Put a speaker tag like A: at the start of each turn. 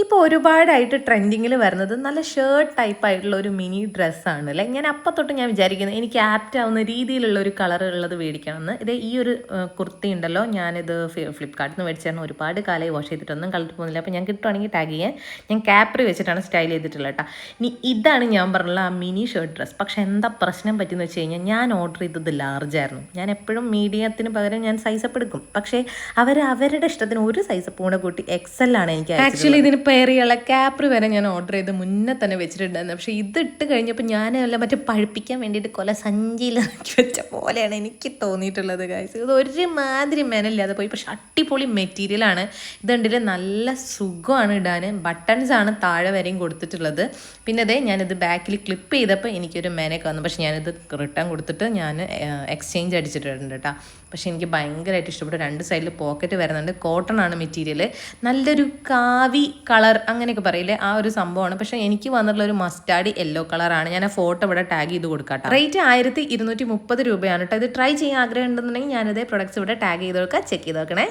A: ഇപ്പോൾ ഒരുപാടായിട്ട് ട്രെൻഡിങ്ങിൽ വരുന്നത് നല്ല ഷർട്ട് ടൈപ്പ് ആയിട്ടുള്ള ഒരു മിനി ഡ്രസ്സാണ് അല്ലേ. ഞാൻ അപ്പം തൊട്ട് ഞാൻ വിചാരിക്കുന്നത് എനിക്ക് ആപ്റ്റ് ആവുന്ന രീതിയിലുള്ള ഒരു കളർ ഉള്ളത് മേടിക്കണമെന്ന്. ഇത് ഈ ഒരു കുർത്തി ഉണ്ടല്ലോ, ഞാനിത് ഫ്ലിപ്കാർട്ടിൽ നിന്ന് മേടിച്ചായിരുന്നു. ഒരുപാട് കാലമായി വാഷ് ചെയ്തിട്ടൊന്നും കളർ പോകുന്നില്ല. അപ്പോൾ ഞാൻ കിട്ടുവാണെങ്കിൽ ടാഗ് ചെയ്യാൻ. ഞാൻ ക്യാപ്രി വെച്ചിട്ടാണ് സ്റ്റൈൽ ചെയ്തിട്ടുള്ളത് കേട്ടോ. ഇനി ഇതാണ് ഞാൻ പറഞ്ഞുള്ള ആ മിനി ഷർട്ട് ഡ്രസ്സ്. പക്ഷേ എന്താ പ്രശ്നം പറ്റുമെന്ന് വെച്ച് കഴിഞ്ഞാൽ ഞാൻ ഓർഡർ ചെയ്തത് ലാർജ് ആയിരുന്നു. ഞാൻ എപ്പോഴും മീഡിയത്തിന് പകരം ഞാൻ സൈസ് അപ്പ് എടുക്കും. പക്ഷേ അവരുടെ ഇഷ്ടത്തിന് ഒരു സൈസ് അപ്പ് കൂടെ കൂട്ടി എക്സൽ ആണ് എനിക്ക് ആക്ച്വലി ഇതിന് പേറിയുള്ള ക്യാപ്രി വരെ ഞാൻ ഓർഡർ ചെയ്ത് മുന്നേ തന്നെ വെച്ചിട്ടുണ്ടായിരുന്നു. പക്ഷേ ഇത് ഇട്ട് കഴിഞ്ഞപ്പോൾ ഞാനല്ല മറ്റേ പഴുപ്പിക്കാൻ വേണ്ടിയിട്ട് കൊല സഞ്ചിയിലാക്കി വെച്ച പോലെയാണ് എനിക്ക് തോന്നിയിട്ടുള്ളത് ഗൈസ്. ഇത് ഒരുമാതിരി മെനല്ലാതെ പോയി. പക്ഷെ അടിപൊളി മെറ്റീരിയലാണ്. ഇതുണ്ടില് നല്ല സുഖമാണ് ഇടാൻ. ബട്ടൺസ് ആണ് താഴെ വരെയും കൊടുത്തിട്ടുള്ളത്. പിന്നെ അതേ ഞാനിത് ബാക്കിൽ ക്ലിപ്പ് ചെയ്തപ്പോൾ എനിക്കൊരു മെനയൊക്കെ വന്നു. പക്ഷെ ഞാനിത് റിട്ടേൺ കൊടുത്തിട്ട് ഞാൻ എക്സ്ചേഞ്ച് അടിച്ചിട്ടുണ്ട് കേട്ടോ. പക്ഷെ എനിക്ക് ഭയങ്കരമായിട്ട് ഇഷ്ടപ്പെട്ടു. രണ്ട് സൈഡിൽ പോക്കറ്റ് വരുന്നുണ്ട്. കോട്ടൺ ആണ് മെറ്റീരിയൽ. നല്ലൊരു കാവി കളർ അങ്ങനെയൊക്കെ പറയില്ലേ, ആ ഒരു സംഭവമാണ്. പക്ഷേ എനിക്ക് വന്നിട്ടുള്ള ഒരു മസ്റ്റാർഡ് യെല്ലോ കളറാണ്. ഞാൻ ആ ഫോട്ടോ ഇവിടെ ടാഗ് ചെയ്ത് കൊടുക്കാം. റേറ്റ് 1230 രൂപയാണ് കേട്ടോ. ഇത് ട്രൈ ചെയ്യാൻ ആഗ്രഹം ഉണ്ടെന്നുണ്ടെങ്കിൽ ഞാനിതേ പ്രൊഡക്ട്സ് ഇവിടെ ടാഗ് ചെയ്ത് കൊടുക്കാം. ചെക്ക് ചെയ്ത് നോക്കണേ.